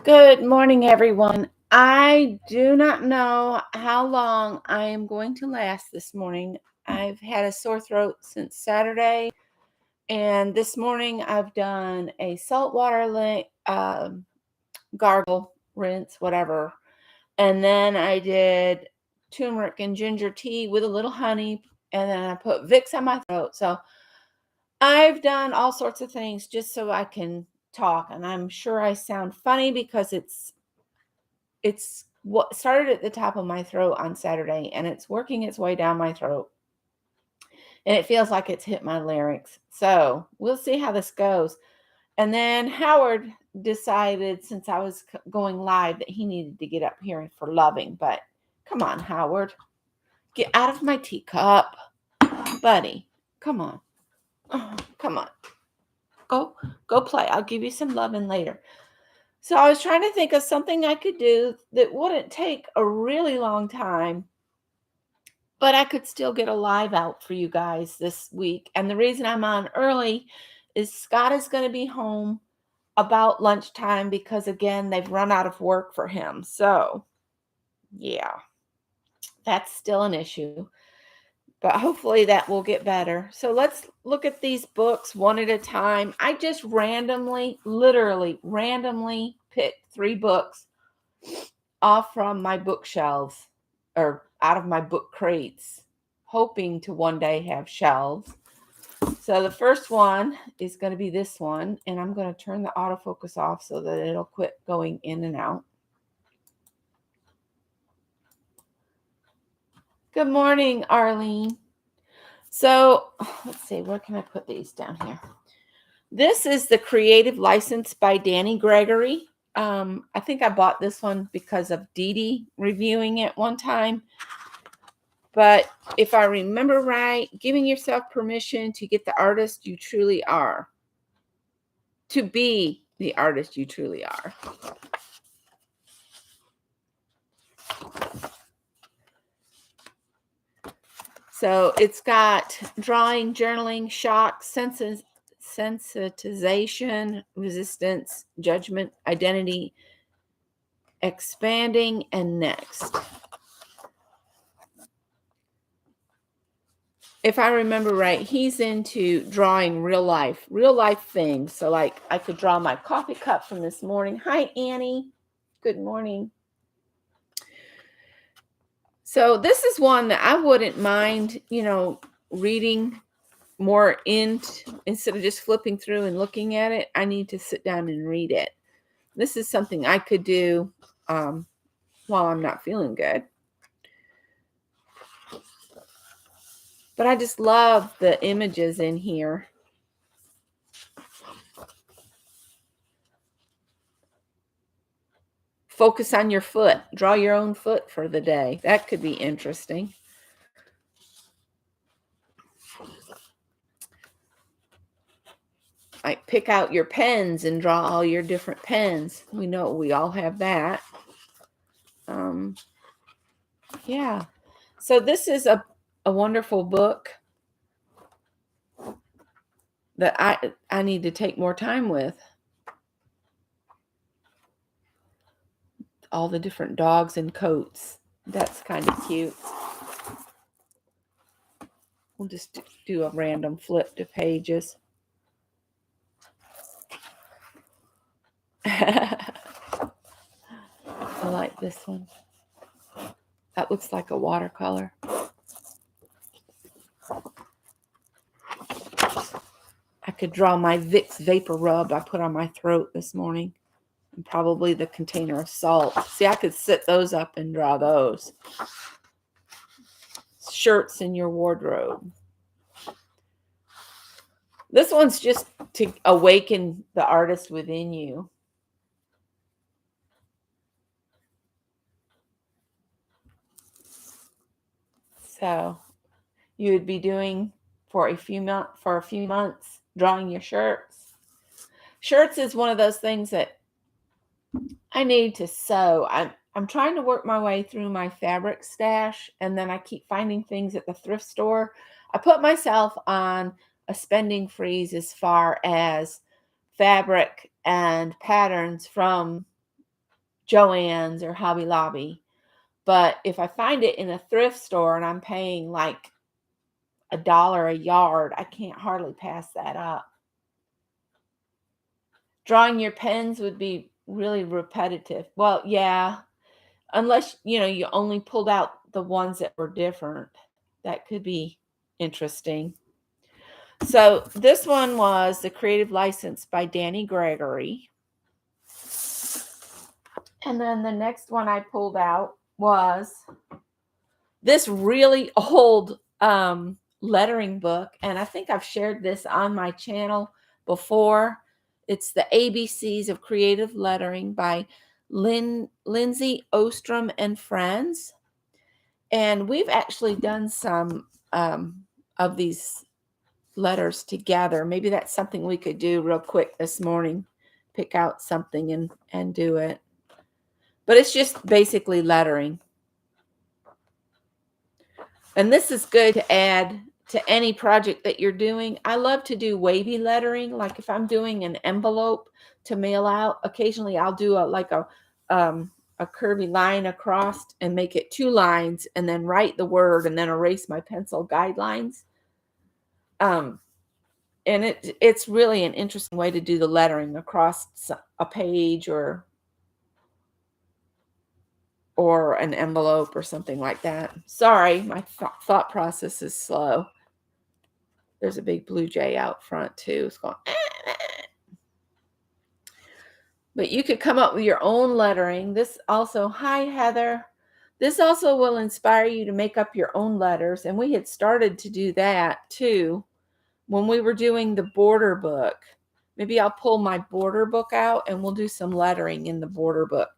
Good morning, everyone. I do not know how long I am going to last this morning. I've had a sore throat since Saturday, and this morning I've done a saltwater gargle, rinse, whatever. And then I did turmeric and ginger tea with a little honey, and then I put Vicks on my throat. So I've done all sorts of things just so I can talk, and I'm sure I sound funny because it's what started at the top of my throat on Saturday, and it's working its way down my throat. And it feels like it's hit my larynx. So we'll see how this goes. And then Howard decided, since I was going live, that he needed to get up here for loving. But come on, Howard, get out of my teacup, buddy. Come on. Oh, come on. Go play. I'll give you some loving later. So I was trying to think of something I could do that wouldn't take a really long time, but I could still get a live out for you guys this week. And the reason I'm on early is Scott is going to be home about lunchtime because, again, they've run out of work for him. So, yeah, that's still an issue, but hopefully that will get better. So let's look at these books one at a time. I just literally randomly picked 3 books off from my bookshelves or out of my book crates, hoping to one day have shelves. So the first one is going to be this one, and I'm going to turn the autofocus off so that it'll quit going in and out. Good morning, Arlene. So let's see, where can I put these down here? This is The Creative License by Danny Gregory. I think I bought this one because of Dee Dee reviewing it one time. But if I remember right, giving yourself permission to get the artist you truly are. To be the artist you truly are. So it's got drawing, journaling, shock, sensitization, resistance, judgment, identity, expanding, and next. If I remember right, he's into drawing real life things. So like I could draw my coffee cup from this morning. Hi, Annie. Good morning. So this is one that I wouldn't mind, reading more instead of just flipping through and looking at it. I need to sit down and read it. This is something I could do while I'm not feeling good. But I just love the images in here. Focus on your foot. Draw your own foot for the day. That could be interesting. Like pick out your pens and draw all your different pens. We know we all have that. Yeah. So this is a wonderful book that I need to take more time with. All the different dogs and coats. That's kind of cute. We'll just do a random flip to pages. I like this one. That looks like a watercolor. I could draw my Vicks Vapor Rub I put on my throat this morning. And probably the container of salt. See, I could sit those up and draw those. Shirts in your wardrobe. This one's just to awaken the artist within you. So you would be doing for a few months drawing your shirts. Shirts is one of those things that I need to sew. I'm trying to work my way through my fabric stash, and then I keep finding things at the thrift store. I put myself on a spending freeze as far as fabric and patterns from Joann's or Hobby Lobby. But if I find it in a thrift store and I'm paying like $1 a yard, I can't hardly pass that up. Drawing your pens would be really repetitive. Well, yeah, unless, you only pulled out the ones that were different. That could be interesting. So this one was The Creative License by Danny Gregory. And then the next one I pulled out was this really old lettering book. And I think I've shared this on my channel before. It's The ABCs of Creative Lettering by Lindsay Ostrom and Friends. And we've actually done some of these letters together. Maybe that's something we could do real quick this morning. Pick out something and do it. But it's just basically lettering. And this is good to add to any project that you're doing. I love to do wavy lettering. Like if I'm doing an envelope to mail out, occasionally I'll do a curvy line across and make it 2 lines and then write the word and then erase my pencil guidelines. And it's really an interesting way to do the lettering across a page or an envelope or something like that. Sorry, my thought process is slow. There's a big blue jay out front too. It's going. But you could come up with your own lettering. This also, hi Heather. This also will inspire you to make up your own letters. And we had started to do that too when we were doing the border book. Maybe I'll pull my border book out and we'll do some lettering in the border book.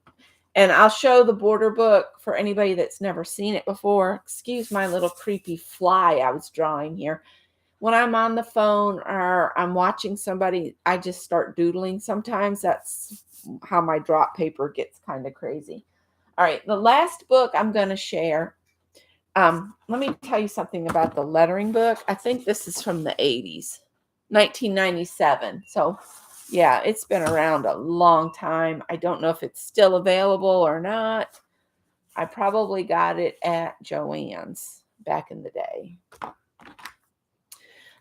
And I'll show the border book for anybody that's never seen it before. Excuse my little creepy fly I was drawing here. When I'm on the phone or I'm watching somebody, I just start doodling sometimes. That's how my drop paper gets kind of crazy. All right, the last book I'm going to share. Let me tell you something about the lettering book. I think this is from the 80s, 1997. So yeah, it's been around a long time. I don't know if it's still available or not. I probably got it at Joann's back in the day.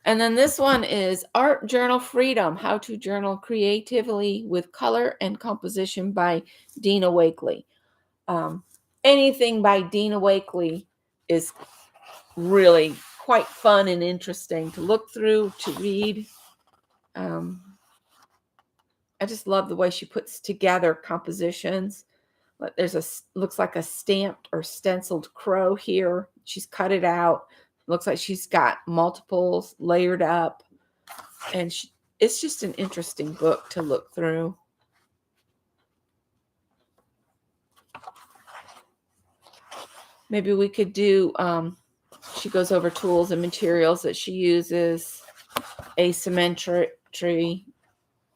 And then this one is Art Journal Freedom, How to Journal Creatively with Color and Composition by Dina Wakley. Anything by Dina Wakley is really quite fun and interesting to look through, to read. I just love the way she puts together compositions. There's looks like a stamped or stenciled crow here. She's cut it out. Looks like she's got multiples layered up. And it's just an interesting book to look through. Maybe we could do, she goes over tools and materials that she uses, asymmetry,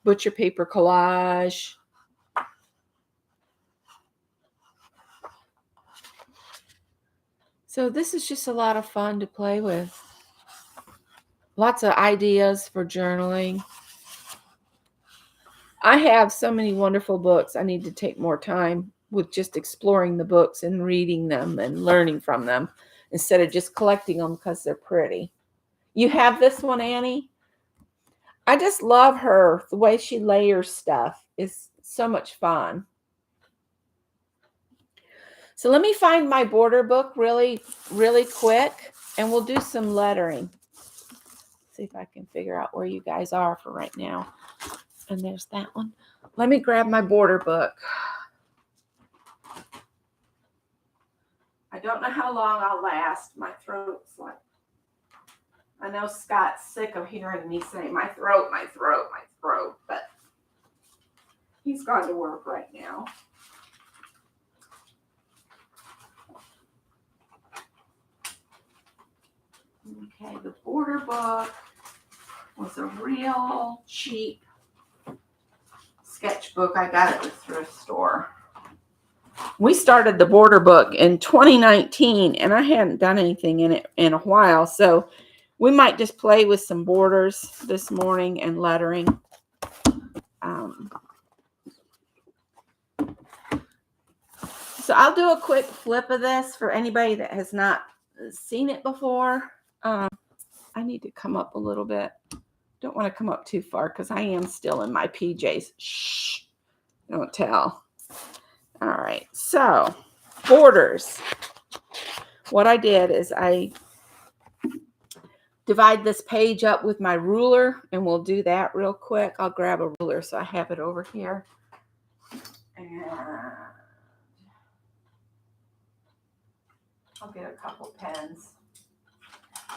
butcher paper collage. So this is just a lot of fun to play with. Lots of ideas for journaling. I have so many wonderful books. I need to take more time with just exploring the books and reading them and learning from them instead of just collecting them because they're pretty. You have this one, Annie? I just love her. The way she layers stuff is so much fun. So let me find my border book really, really quick, and we'll do some lettering. See if I can figure out where you guys are for right now. And there's that one. Let me grab my border book. I don't know how long I'll last. My throat's like, I know Scott's sick of hearing me say my throat, but he's gone to work right now. Okay, the border book was a real cheap sketchbook. I got it at the thrift store. We started the border book in 2019, and I hadn't done anything in it in a while, so we might just play with some borders this morning and lettering. So I'll do a quick flip of this for anybody that has not seen it before. I need to come up a little bit. Don't want to come up too far because I am still in my PJs. Shh, don't tell. All right, so borders. What I did is I divide this page up with my ruler, and we'll do that real quick. I'll grab a ruler so I have it over here. And I'll get a couple pens.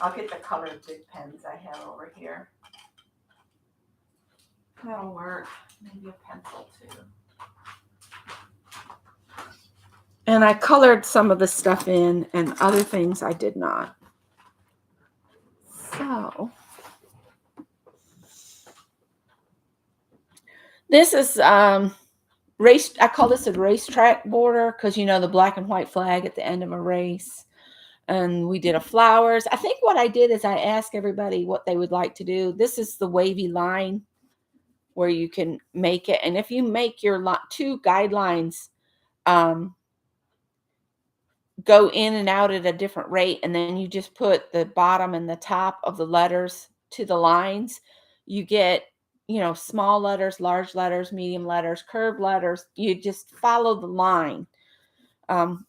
I'll get the colored big pens I have over here. That'll work. Maybe a pencil too. And I colored some of the stuff in, and other things I did not. So this is race. I call this a racetrack border because you know the black and white flag at the end of a race. And we did a flowers. I think what I did is I asked everybody what they would like to do. This is the wavy line where you can make it. And if you make your two guidelines go in and out at a different rate, and then you just put the bottom and the top of the letters to the lines, you get, you know, small letters, large letters, medium letters, curved letters. You just follow the line.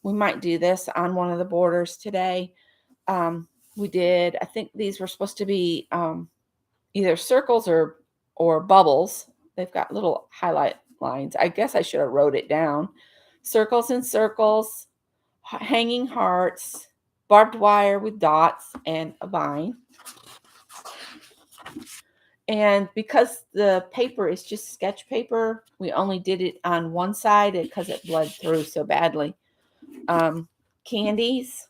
We might do this on one of the borders today. We did, I think these were supposed to be either circles or bubbles. They've got little highlight lines. I guess I should have wrote it down. Circles and circles, hanging hearts, barbed wire with dots, and a vine. And because the paper is just sketch paper, we only did it on one side because it bled through so badly. Candies,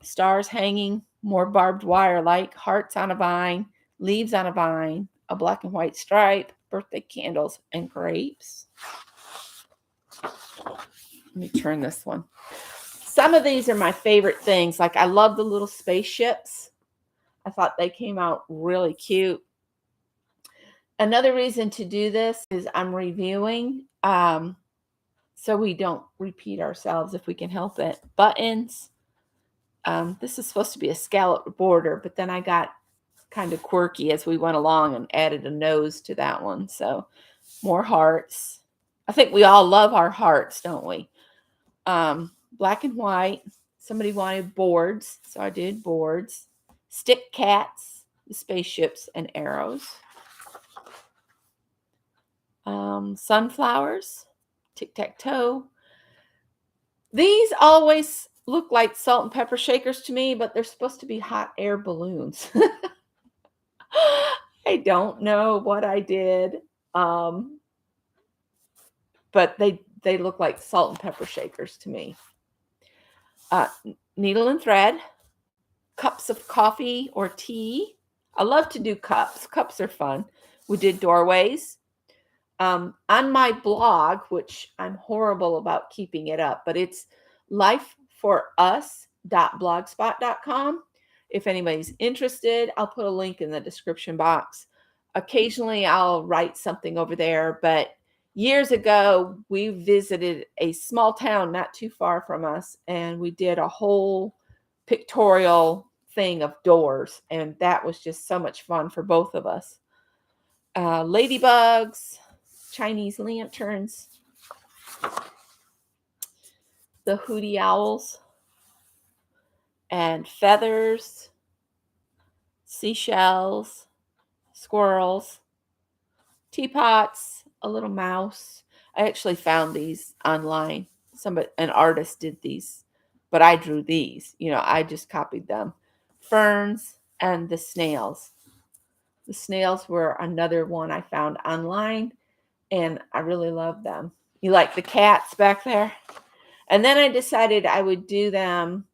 stars hanging, more barbed wire like hearts on a vine, leaves on a vine, a black and white stripe, birthday candles, and grapes. Let me turn this one. Some of these are my favorite things. Like I love the little spaceships. I thought they came out really cute. Another reason to do this is I'm reviewing, so we don't repeat ourselves if we can help it. Buttons. This is supposed to be a scalloped border, but then I got kind of quirky as we went along and added a nose to that one. So more hearts. I think we all love our hearts, don't we? Black and white. Somebody wanted boards, so I did boards. Stick cats, the spaceships, and arrows. Sunflowers, tic-tac-toe. These always look like salt and pepper shakers to me, but they're supposed to be hot air balloons. I don't know what I did, but they look like salt and pepper shakers to me. Needle and thread, cups of coffee or tea. I love to do cups. Cups are fun. We did doorways. On my blog, which I'm horrible about keeping it up, but it's lifeforus.blogspot.com. If anybody's interested, I'll put a link in the description box. Occasionally, I'll write something over there, but years ago, we visited a small town not too far from us, and we did a whole pictorial thing of doors, and that was just so much fun for both of us. Ladybugs, Chinese lanterns, the hooty owls, and feathers, seashells, squirrels, teapots, a little mouse. I actually found these online. An artist did these, but I drew these. You know, I just copied them. Ferns and the snails. The snails were another one I found online, and I really love them. You like the cats back there? And then I decided I would do them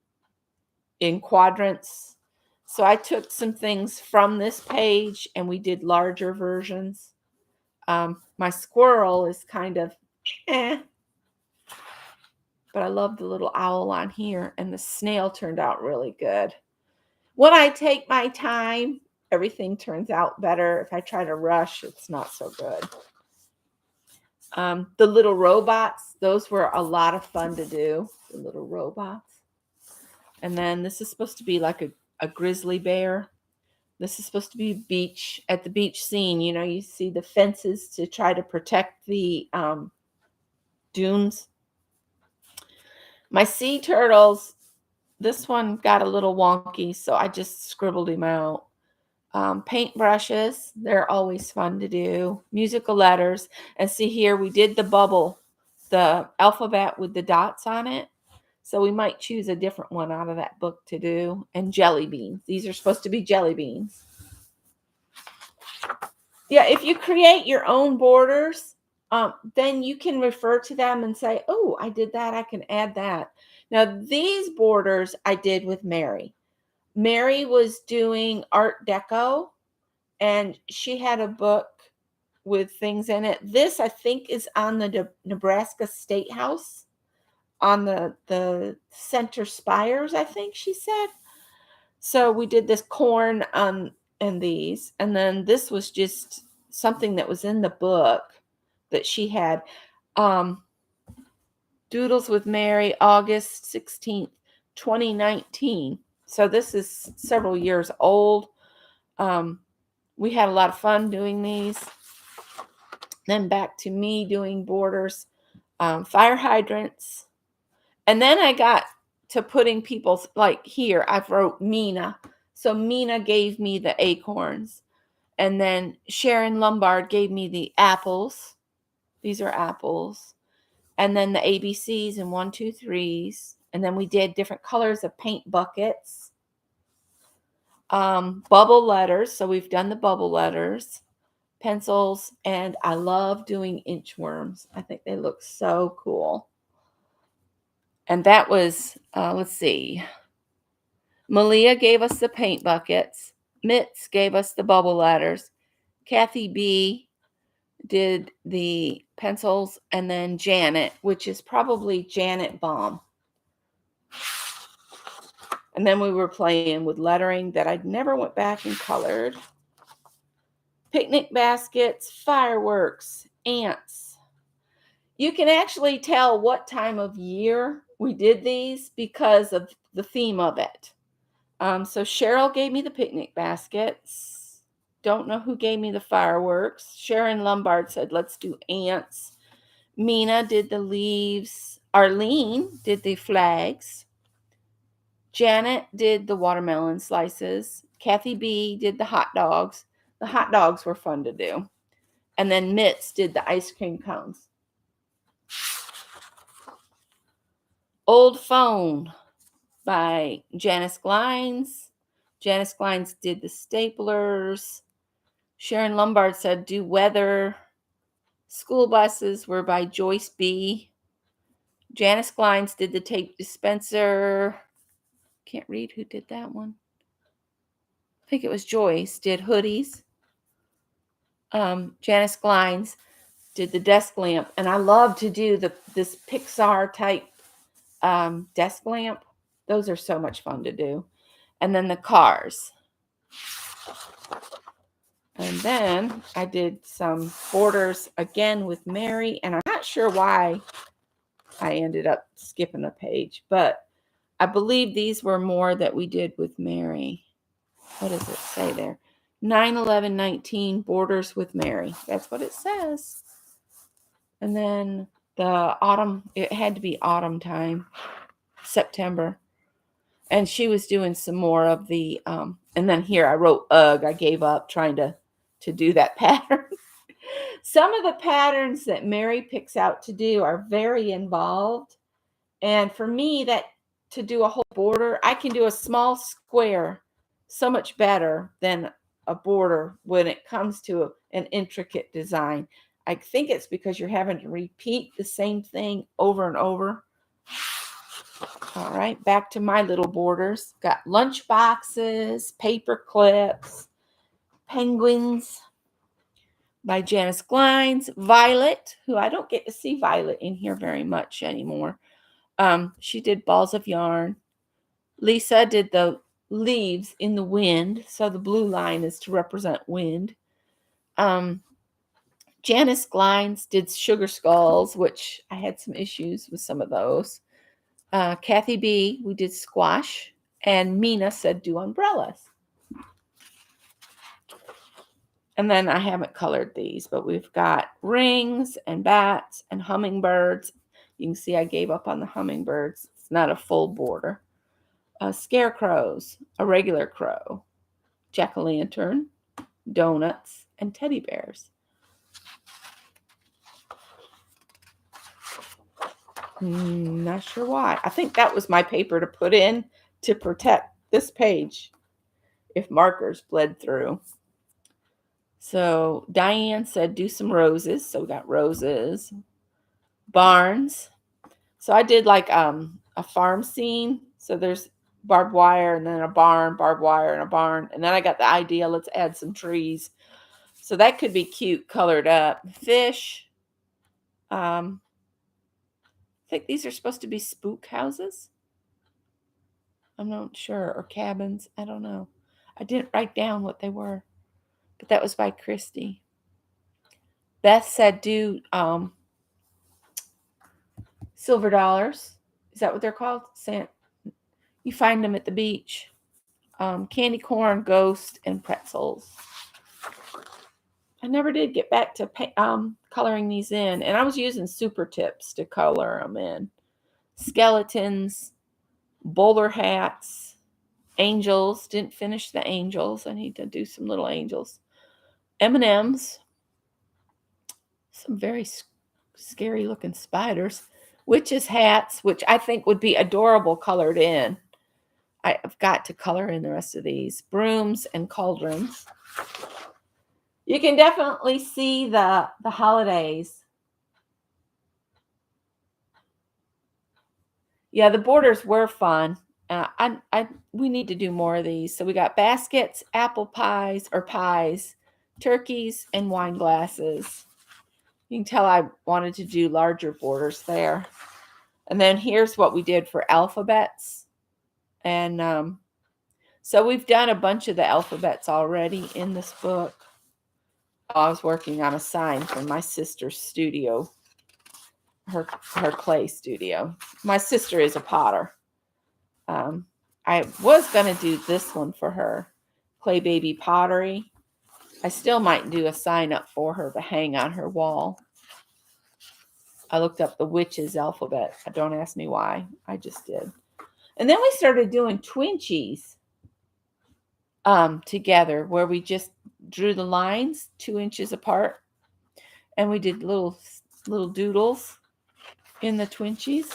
in quadrants. So I took some things from this page and we did larger versions. My squirrel is kind of but I love the little owl on here, and the snail turned out really good. When I take my time, everything turns out better. If I try to rush, it's not so good. The little robots, those were a lot of fun to do, the little robots. And then this is supposed to be like a grizzly bear. This is supposed to be beach, at the beach scene. You know, you see the fences to try to protect the dunes. My sea turtles, this one got a little wonky, so I just scribbled him out. Paintbrushes, they're always fun to do. Musical letters. And see here, we did the bubble, the alphabet with the dots on it. So we might choose a different one out of that book to do. And jelly beans. These are supposed to be jelly beans. Yeah, if you create your own borders, then you can refer to them and say, oh, I did that. I can add that. Now, these borders I did with Mary. Mary was doing Art Deco, and she had a book with things in it. This, I think, is on the Nebraska State House on the center spires, I think she said. So we did this corn and these. And then this was just something that was in the book that she had. Doodles with Mary, August 16th, 2019. So this is several years old. We had a lot of fun doing these. Then back to me doing borders, fire hydrants. And then I got to putting people's, like here, I've wrote Mina. So Mina gave me the acorns. And then Sharon Lombard gave me the apples. These are apples. And then the ABCs and 1, 2, 3s. And then we did different colors of paint buckets. Bubble letters. So we've done the bubble letters. Pencils. And I love doing inchworms. I think they look so cool. And that was, let's see. Malia gave us the paint buckets. Mitz gave us the bubble letters. Kathy B did the pencils. And then Janet, which is probably Janet Baum. And then we were playing with lettering that I never went back and colored. Picnic baskets, fireworks, ants. You can actually tell what time of year we did these because of the theme of it. So Cheryl gave me the picnic baskets. Don't know who gave me the fireworks. Sharon Lombard said, let's do ants. Mina did the leaves. Arlene did the flags. Janet did the watermelon slices. Kathy B did the hot dogs. The hot dogs were fun to do. And then Mitz did the ice cream cones. Old Phone by Janice Glines. Janice Glines did the staplers. Sharon Lombard said, do weather. School buses were by Joyce B. Janice Glines did the tape dispenser. Can't read who did that one. I think it was Joyce did hoodies. Janice Glines did the desk lamp. And I love to do this Pixar type desk lamp. Those are so much fun to do. And then the cars. And then I did some borders again with Mary. And I'm not sure why I ended up skipping a page, but I believe these were more that we did with Mary. What does it say there? 9/11/19 borders with Mary. That's what it says. And then the autumn, it had to be autumn time, September. And she was doing some more of the, and then here I wrote ugh. I gave up trying to do that pattern. Some of the patterns that Mary picks out to do are very involved. And for me, that to do a whole border, I can do a small square so much better than a border when it comes to an intricate design. I think it's because you're having to repeat the same thing over and over. All right, back to my little borders. Got lunch boxes, paper clips, penguins by Janice Glines. Violet, who I don't get to see Violet in here very much anymore. She did balls of yarn. Lisa did the leaves in the wind. So the blue line is to represent wind. Janice Glines did sugar skulls, which I had some issues with some of those. Kathy B, we did squash. And Mina said do umbrellas. And then I haven't colored these, but we've got rings and bats and hummingbirds. You can see I gave up on the hummingbirds. It's not a full border. Scarecrows, a regular crow, jack-o'-lantern, donuts, and teddy bears. Not sure why. I think that was my paper to put in to protect this page if markers bled through. So Diane said do some roses. So we got roses. Barns. So I did like a farm scene. So there's barbed wire and then a barn, barbed wire and a barn. And then I got the idea, let's add some trees. So that could be cute colored up. Fish. I think these are supposed to be spook houses. I'm not sure. Or cabins. I don't know. I didn't write down what they were. But that was by Christy. Beth said do silver dollars. Is that what they're called? You find them at the beach. Candy corn, ghost, and pretzels. I never did get back to coloring these in. And I was using super tips to color them in. Skeletons, bowler hats, angels. Didn't finish the angels. I need to do some little angels. M&Ms. Some very scary looking spiders. Witches' hats, which I think would be adorable colored in. I've got to color in the rest of these. Brooms and cauldrons. You can definitely see the holidays. Yeah, the borders were fun. We need to do more of these. So we got baskets, apple pies, turkeys, and wine glasses. You can tell I wanted to do larger borders there. And then here's what we did for alphabets. And so we've done a bunch of the alphabets already in this book. I was working on a sign from my sister's studio, her clay studio. My sister is a potter. I was going to do this one for her, Clay Baby Pottery. I still might do a sign up for her to hang on her wall. I looked up the witches alphabet. Don't ask me why. I just did. And then we started doing Twinchies together, where we just drew the lines 2 inches apart. And we did little doodles in the Twinchies.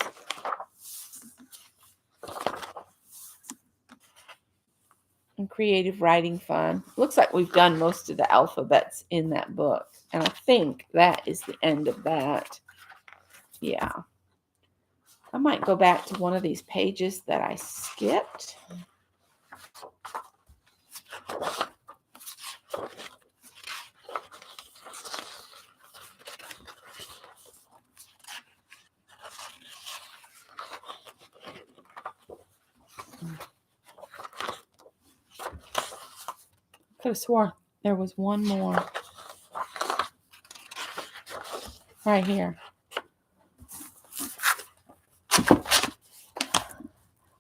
And creative writing fun. Looks like we've done most of the alphabets in that book. And I think that is the end of that. Yeah. I might go back to one of these pages that I skipped. Could have sworn there was one more. Right here.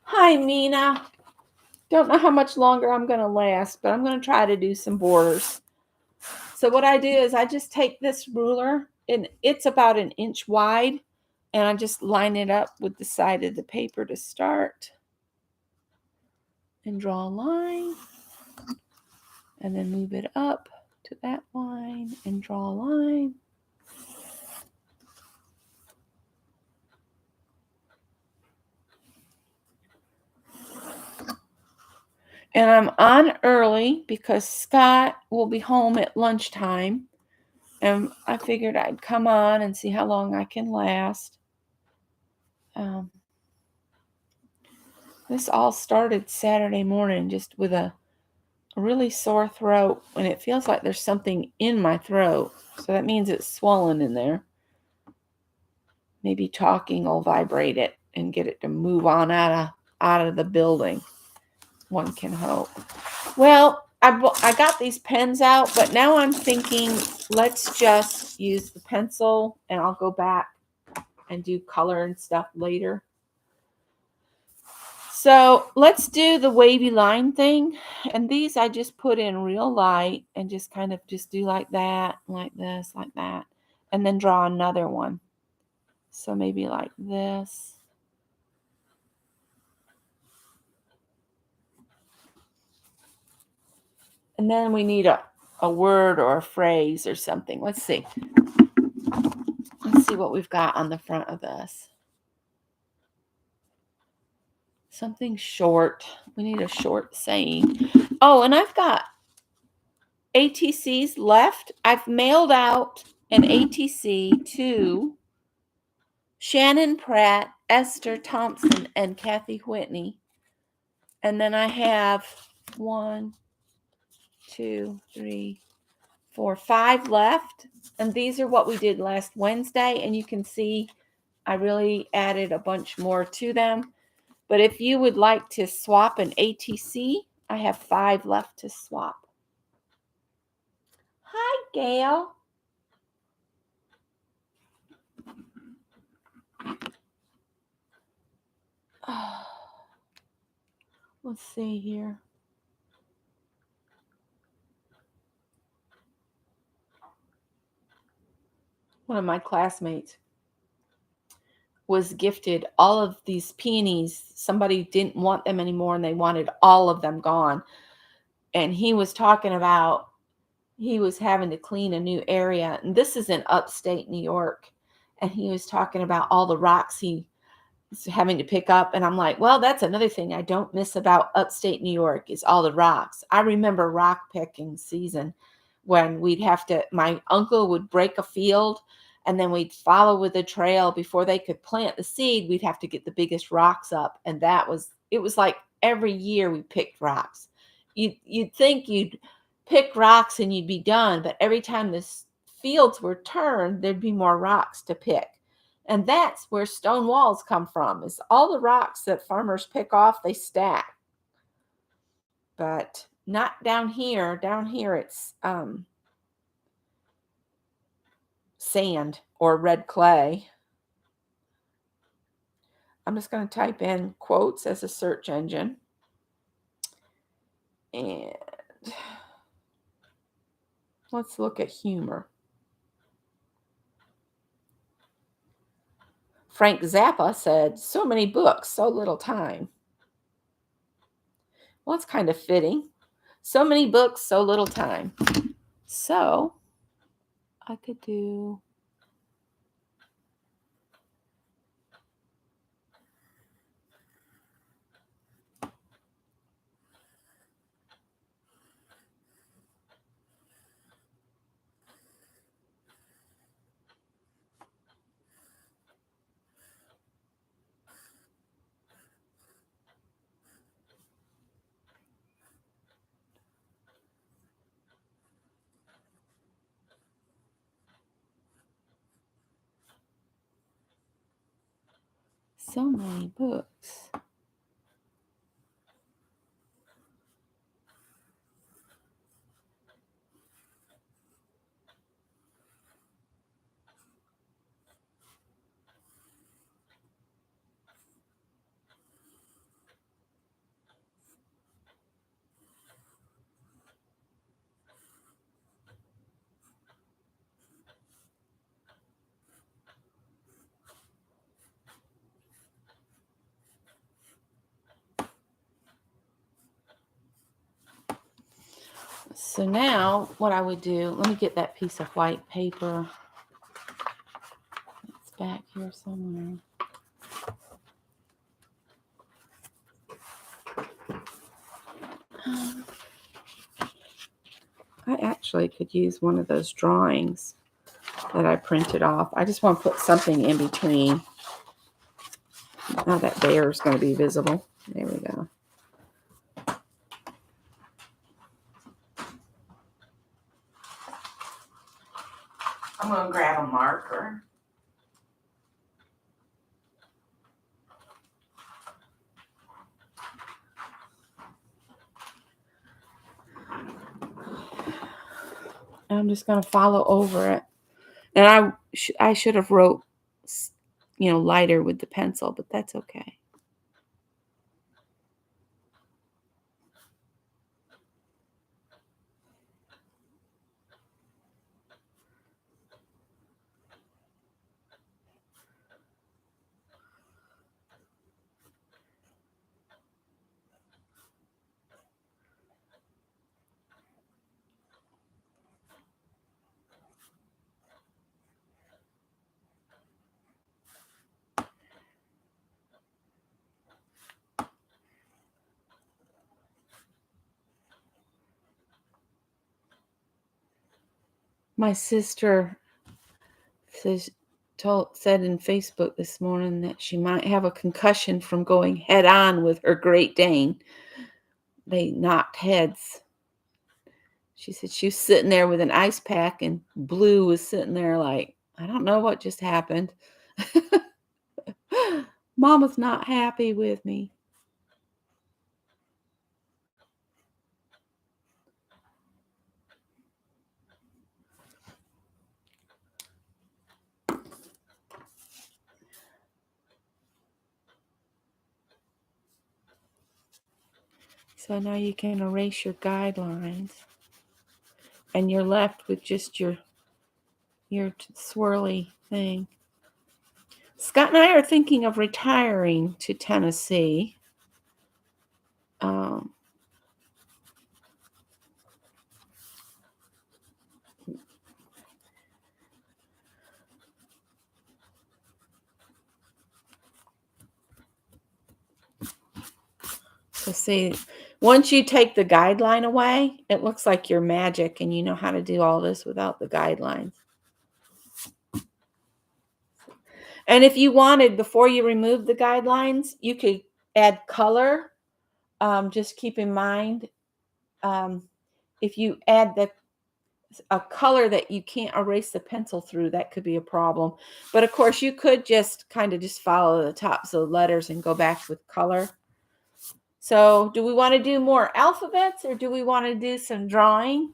Hi, Mina. Don't know how much longer I'm going to last, but I'm going to try to do some borders. So what I do is I just take this ruler, and it's about 1 inch wide, and I just line it up with the side of the paper to start. And draw a line. And then move it up to that line and draw a line. And I'm on early because Scott will be home at lunchtime. And I figured I'd come on and see how long I can last. This all started Saturday morning just with a really sore throat. And it feels like there's something in my throat. So that means it's swollen in there. Maybe talking will vibrate it and get it to move on out of the building. One can hope. Well, I got these pens out, but now I'm thinking let's just use the pencil and I'll go back and do color and stuff later. So let's do the wavy line thing. And these I just put in real light and just kind of just do like that, like this, like that. And then draw another one. So maybe like this. And then we need a word or a phrase or something. Let's see. Let's see what we've got on the front of this. Something short. We need a short saying. Oh, and I've got ATCs left. I've mailed out an ATC to Shannon Pratt, Esther Thompson, and Kathy Whitney. And then I have 1, 2, 3, 4, 5 left. And these are what we did last Wednesday. And you can see I really added a bunch more to them. But if you would like to swap an ATC, I have 5 left to swap. Hi, Gail. Oh, let's see here. One of my classmates was gifted all of these peonies. Somebody didn't want them anymore and they wanted all of them gone. And he was talking about he was having to clean a new area. And this is in upstate New York. And he was talking about all the rocks he was having to pick up. And I'm like, well, that's another thing I don't miss about upstate New York is all the rocks. I remember rock picking season when my uncle would break a field and then we'd follow with a trail. Before they could plant the seed, we'd have to get the biggest rocks up. And it was like every year we picked rocks. You'd think you'd pick rocks and you'd be done, but every time the fields were turned, there'd be more rocks to pick. And that's where stone walls come from, is all the rocks that farmers pick off, they stack. But not down here. Down here it's sand or red clay. I'm just going to type in quotes as a search engine. And let's look at humor. Frank Zappa said, so many books, so little time. Well, it's kind of fitting. So many books, so little time. So I could do so many books. So now what I would do, let me get that piece of white paper. It's back here somewhere. I actually could use one of those drawings that I printed off. I just want to put something in between. Now that bear is going to be visible. There we go. I'm going to grab a marker. I'm just going to follow over it. And I should have wrote, lighter with the pencil, but that's okay. My sister says said in Facebook this morning that she might have a concussion from going head on with her Great Dane. They knocked heads. She said she was sitting there with an ice pack, and Blue was sitting there like, I don't know what just happened. Mama's not happy with me. So now you can erase your guidelines, and you're left with just your swirly thing. Scott and I are thinking of retiring to Tennessee. Um, so see, once you take the guideline away, it looks like you're magic and you know how to do all this without the guidelines. And if you wanted, before you remove the guidelines, you could add color. Just keep in mind, if you add a color that you can't erase the pencil through, that could be a problem. But of course, you could just kind of just follow the tops of the letters and go back with color. So do we want to do more alphabets, or do we want to do some drawing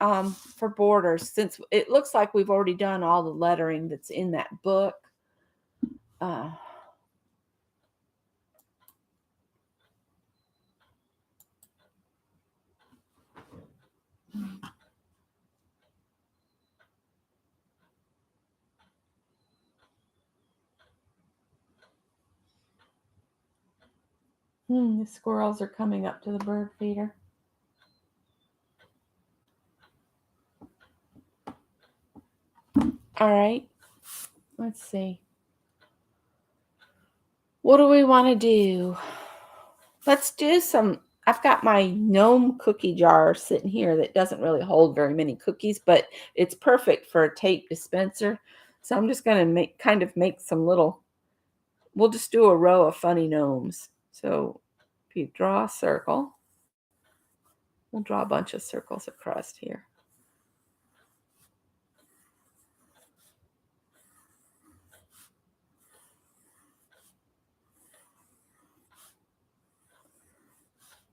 for borders? Since it looks like we've already done all the lettering that's in that book. The squirrels are coming up to the bird feeder. All right, let's see. What do we want to do? Let's do some. I've got my gnome cookie jar sitting here that doesn't really hold very many cookies, but it's perfect for a tape dispenser. So I'm just going to make some little, we'll just do a row of funny gnomes. So if you draw a circle, we'll draw a bunch of circles across here.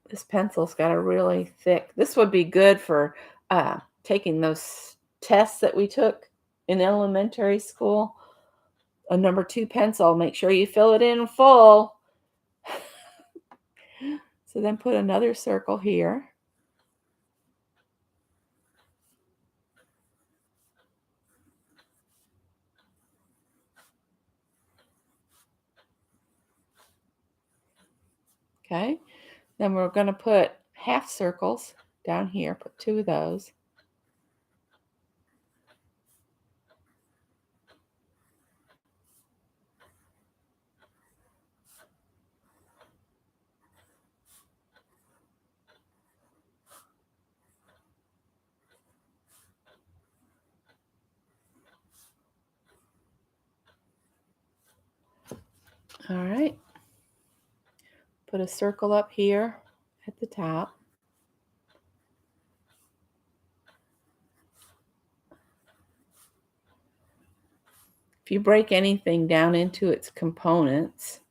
This pencil's got a really thick, this would be good for taking those tests that we took in elementary school. A number 2 pencil, make sure you fill it in full. So then put another circle here. Okay, then we're going to put half circles down here, put 2 of those. All right, put a circle up here at the top. If you break anything down into its components,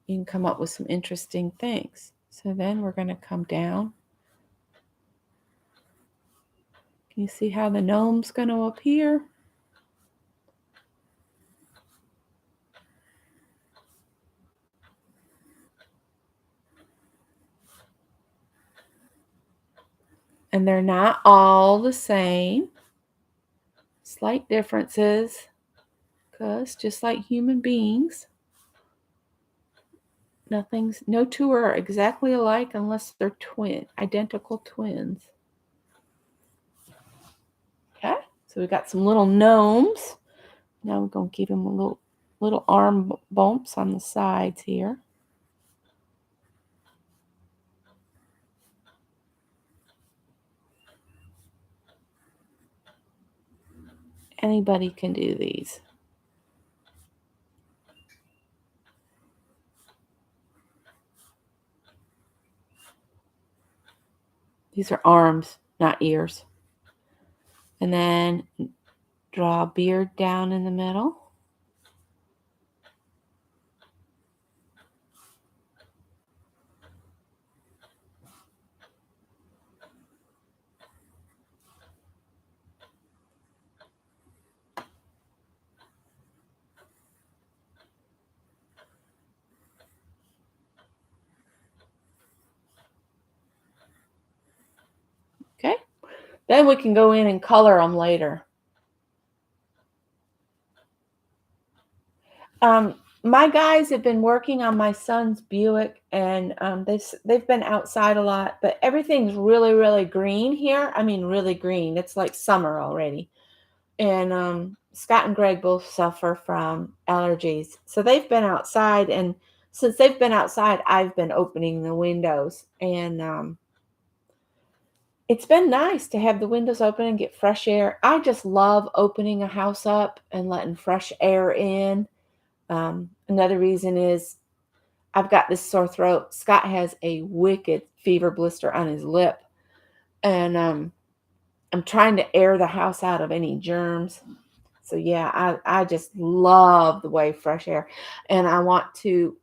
you can come up with some interesting things. So then we're going to come down Can you see how the gnome's going to appear? And they're not all the same. Slight differences, because just like human beings, no two are exactly alike unless they're identical twins. Okay, so we got some little gnomes. Now we're going to give them a little arm bumps on the sides here. Anybody can do these. These are arms, not ears. And then draw a beard down in the middle. Okay, then we can go in and color them later. My guys have been working on my son's Buick, and they've been outside a lot, but everything's really, really green here. I mean, really green. It's like summer already. And Scott and Greg both suffer from allergies. So they've been outside, and since they've been outside, I've been opening the windows. And it's been nice to have the windows open and get fresh air. I just love opening a house up and letting fresh air in. Another reason is I've got this sore throat. Scott has a wicked fever blister on his lip, and I'm trying to air the house out of any germs. So yeah, I just love the way fresh air. And I want to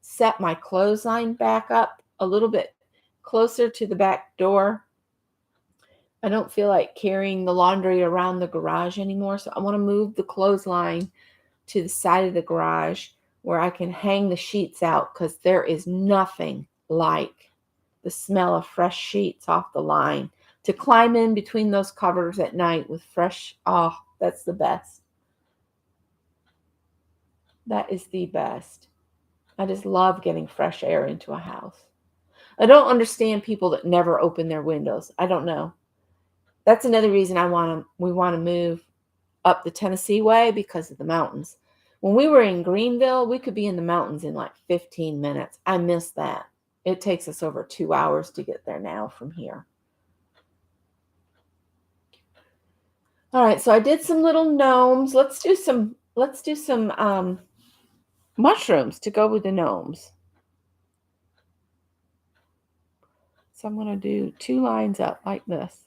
set my clothesline back up a little bit closer to the back door. I don't feel like carrying the laundry around the garage anymore. So I want to move the clothesline to the side of the garage where I can hang the sheets out, because there is nothing like the smell of fresh sheets off the line. To climb in between those covers at night with fresh, oh, that's the best. That is the best. I just love getting fresh air into a house. I don't understand people that never open their windows. I don't know. That's another reason we want to move up the Tennessee way, because of the mountains. When we were in Greenville, we could be in the mountains in like 15 minutes. I miss that. It takes us over 2 hours to get there now from here. All right, so I did some little gnomes. Let's do some mushrooms to go with the gnomes. So I'm going to do 2 lines up like this.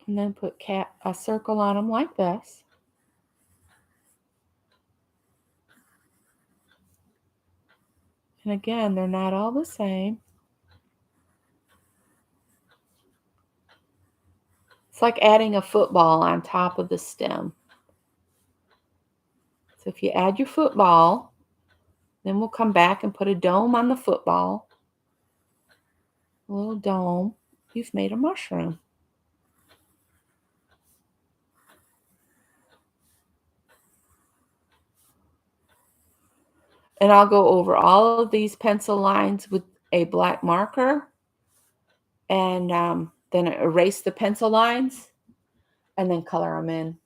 And then put a circle on them like this. And again, they're not all the same. It's like adding a football on top of the stem. So if you add your football, then we'll come back and put a dome on the football. A little dome. You've made a mushroom. And I'll go over all of these pencil lines with a black marker, and then erase the pencil lines and then color them in.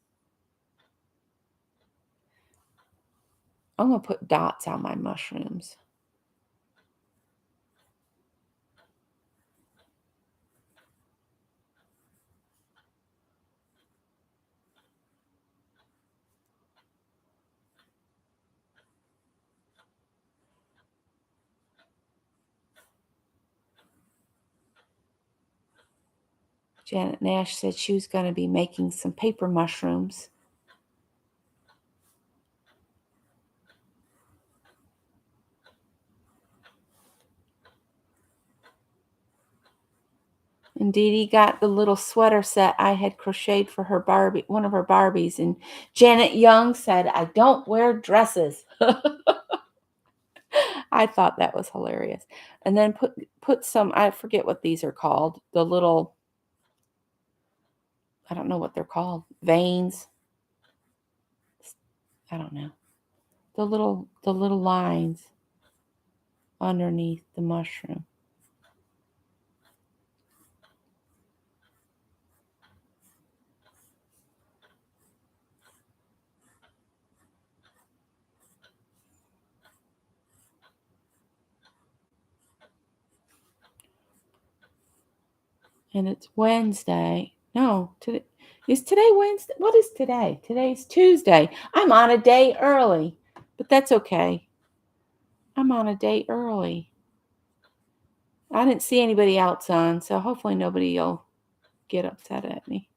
I'm going to put dots on my mushrooms. Janet Nash said she was going to be making some paper mushrooms. And Dee Dee got the little sweater set I had crocheted for her Barbie, one of her Barbies. And Janet Young said, I don't wear dresses. I thought that was hilarious. And then put some, I forget what these are called, the little, I don't know what they're called, veins. I don't know. The little lines underneath the mushroom. And it's Wednesday. No, today is today Wednesday. What is today? Today's Tuesday. I'm on a day early, but that's okay. I'm on a day early. I didn't see anybody else on, so hopefully nobody will get upset at me.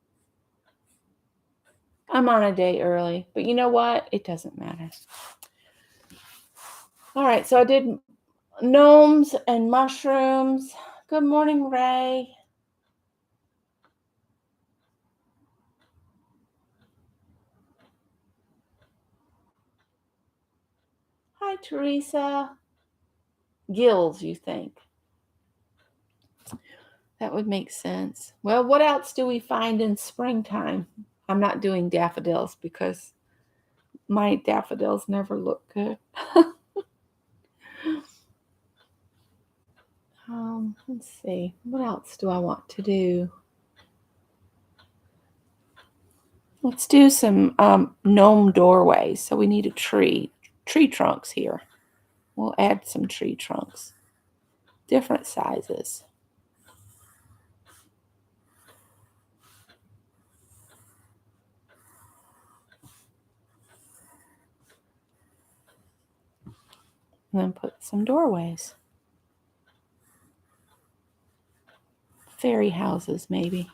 I'm on a day early, but you know what? It doesn't matter. All right, so I did gnomes and mushrooms. Good morning, Ray. Hi, Teresa. Gills, you think? That would make sense. Well, what else do we find in springtime? I'm not doing daffodils because my daffodils never look good. Let's see. What else do I want to do? Let's do some gnome doorways. So we need a tree trunks here. We'll add some tree trunks, different sizes. And then put some doorways. Fairy houses, maybe.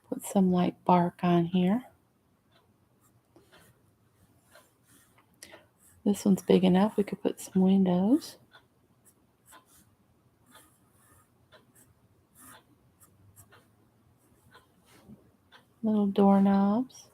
Put some light bark on here. This one's big enough. We could put some windows. Little doorknobs.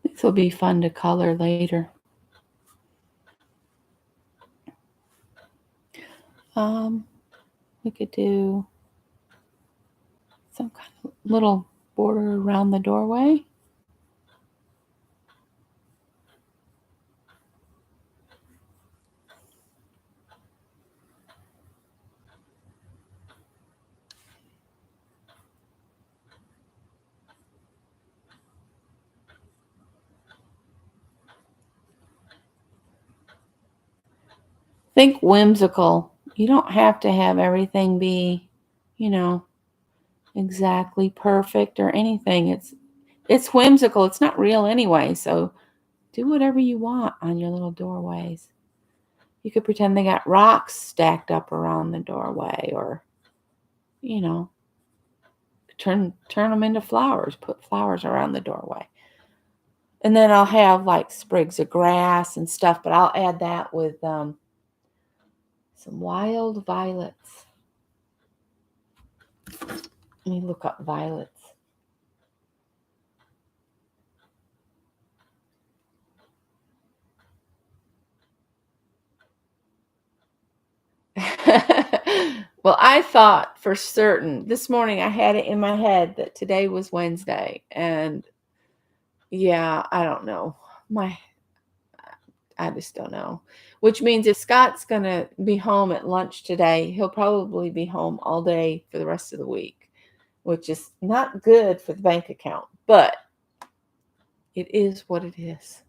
This will be fun to color later. We could do some kind of little border around the doorway. Think whimsical. You don't have to have everything be, exactly perfect or anything. It's whimsical. It's not real anyway, so do whatever you want on your little doorways. You could pretend they got rocks stacked up around the doorway, or turn them into flowers, put flowers around the doorway. And then I'll have like sprigs of grass and stuff, but I'll add that with some wild violets. Let me look up violets. Well, I thought for certain this morning I had it in my head that today was Wednesday, and yeah, I don't know. I just don't know. Which means if Scott's gonna be home at lunch today, he'll probably be home all day for the rest of the week, which is not good for the bank account, but it is what it is.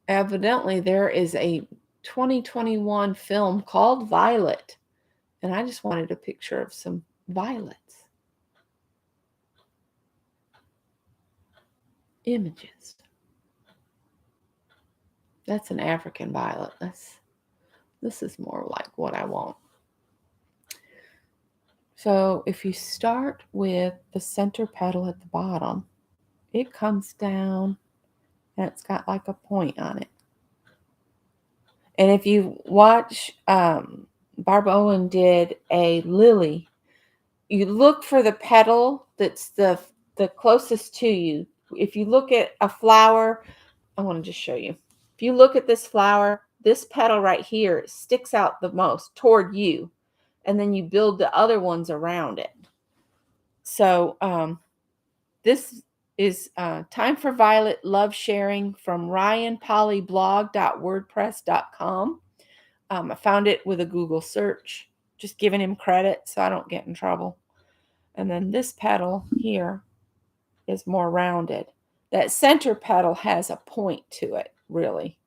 Evidently, there is a 2021 film called Violet, and I just wanted a picture of some violets. Images. That's an African violet. This is more like what I want. So if you start with the center petal at the bottom, it comes down and it's got like a point on it. And if you watch, Barb Owen did a lily, you look for the petal that's the closest to you. If you look at a flower, I want to just show you. If you look at this flower, this petal right here sticks out the most toward you, and then you build the other ones around it. So this is Time for Violet Love Sharing from ryanpolyblog.wordpress.com. I found it with a Google search, just giving him credit so I don't get in trouble. And then this petal here is more rounded. That center petal has a point to it, really.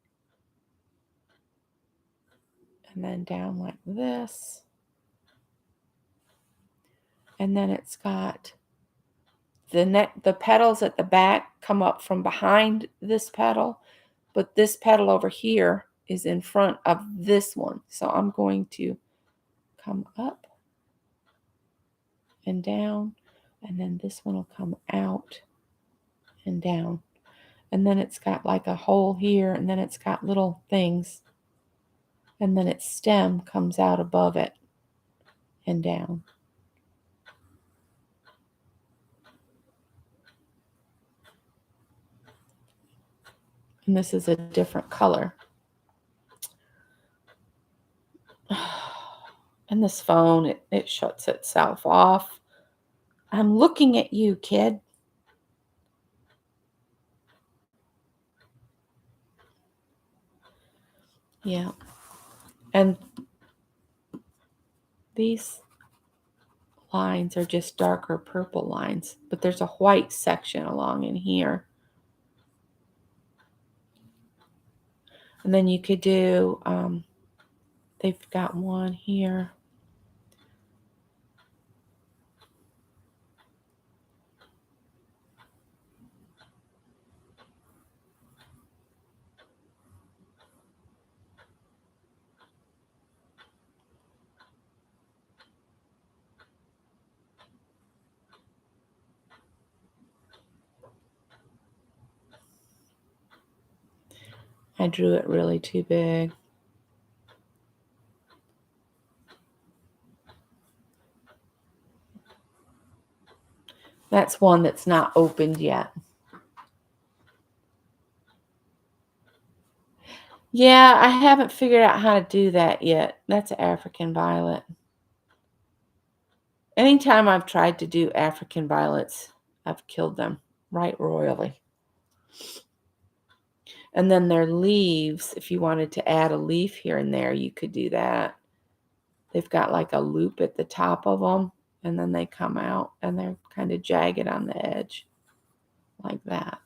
And then down like this. And then it's got the petals at the back come up from behind this petal, but this petal over here is in front of this one. So I'm going to come up and down, and then this one will come out and down. And then it's got like a hole here, and then it's got little things, and then its stem comes out above it and down. And this is a different color. And this phone, it shuts itself off. I'm looking at you, kid. Yeah. And these lines are just darker purple lines, but there's a white section along in here. And then you could do, they've got one here. I drew it really too big. That's one that's not opened yet. Yeah, I haven't figured out how to do that yet. That's African violet. Anytime I've tried to do African violets, I've killed them right royally. And then their leaves, if you wanted to add a leaf here and there, you could do that. They've got like a loop at the top of them, and then they come out and they're kind of jagged on the edge like that.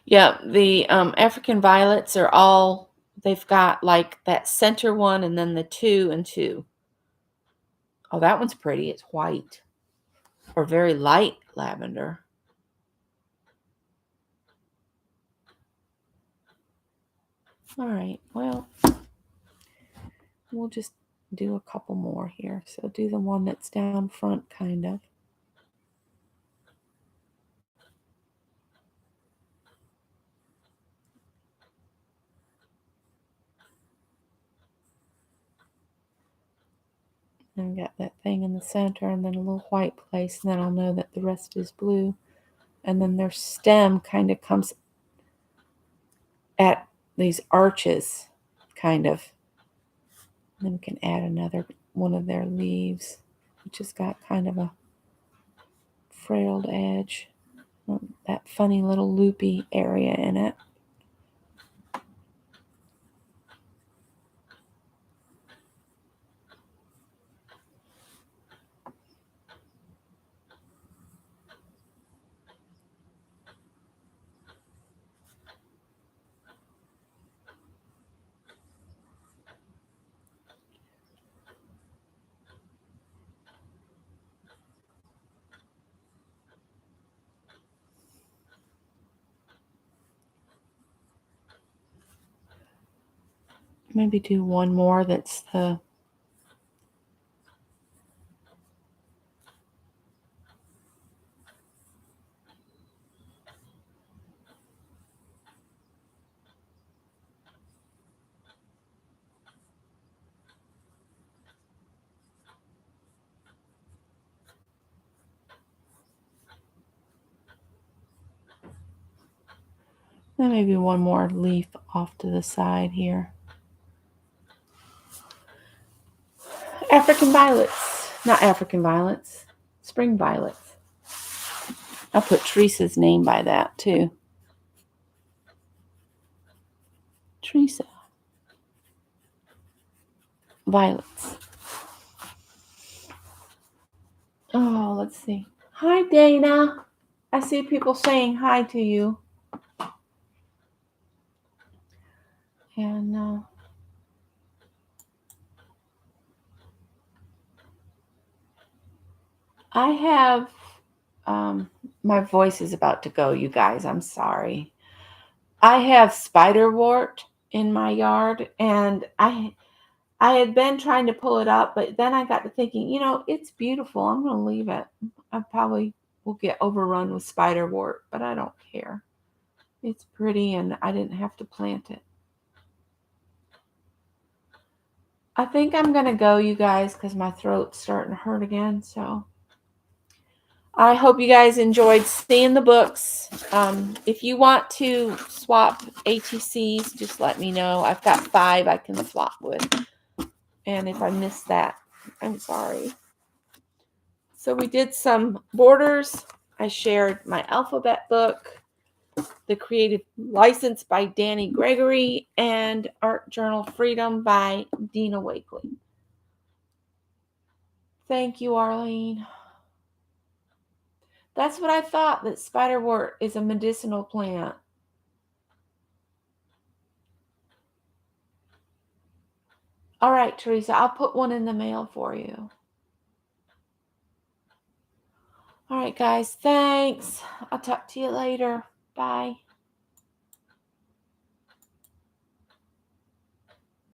Yeah, the African violets are all, they've got like that center one and then the 2 and 2. Oh, that one's pretty. It's white or very light lavender. All right, well, we'll just do a couple more here. So do the one that's down front, kind of. And got that thing in the center and then a little white place, and then I'll know that the rest is blue. And then their stem kind of comes at these arches, kind of. And then we can add another one of their leaves. which has got kind of a frayed edge. That funny little loopy area in it. Maybe do one more that's the maybe one more leaf off to the side here. African violets. Not African violets. Spring violets. I'll put Teresa's name by that too. Teresa. Violets. Oh, let's see. Hi, Dana. I see people saying hi to you. And I have, my voice is about to go, you guys. I'm sorry. I have spiderwort in my yard, and I had been trying to pull it up, but then I got to thinking, it's beautiful. I'm going to leave it. I probably will get overrun with spiderwort, but I don't care. It's pretty, and I didn't have to plant it. I think I'm going to go, you guys, because my throat's starting to hurt again. So I hope you guys enjoyed seeing the books. If you want to swap ATCs, just let me know. I've got 5 I can swap with. And if I missed that, I'm sorry. So we did some borders. I shared my alphabet book, The Creative License by Danny Gregory, and Art Journal Freedom by Dina Wakely. Thank you, Arlene. That's what I thought, that spiderwort is a medicinal plant. All right, Teresa, I'll put one in the mail for you. All right, guys, thanks. I'll talk to you later. Bye.